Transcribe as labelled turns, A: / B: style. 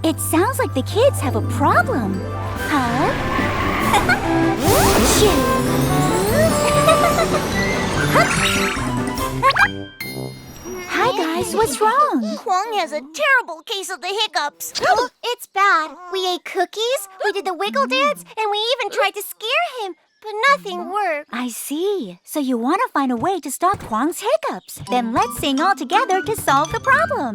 A: It sounds like the kids have a problem. Huh? Hi, guys. What's wrong?
B: Kuang has a terrible case of the hiccups. It's bad. We ate cookies, we did the wiggle dance, and we even tried to scare him, but nothing worked.
A: I see. So you want to find a way to stop Kuang's hiccups. Then let's sing all together to solve the problem.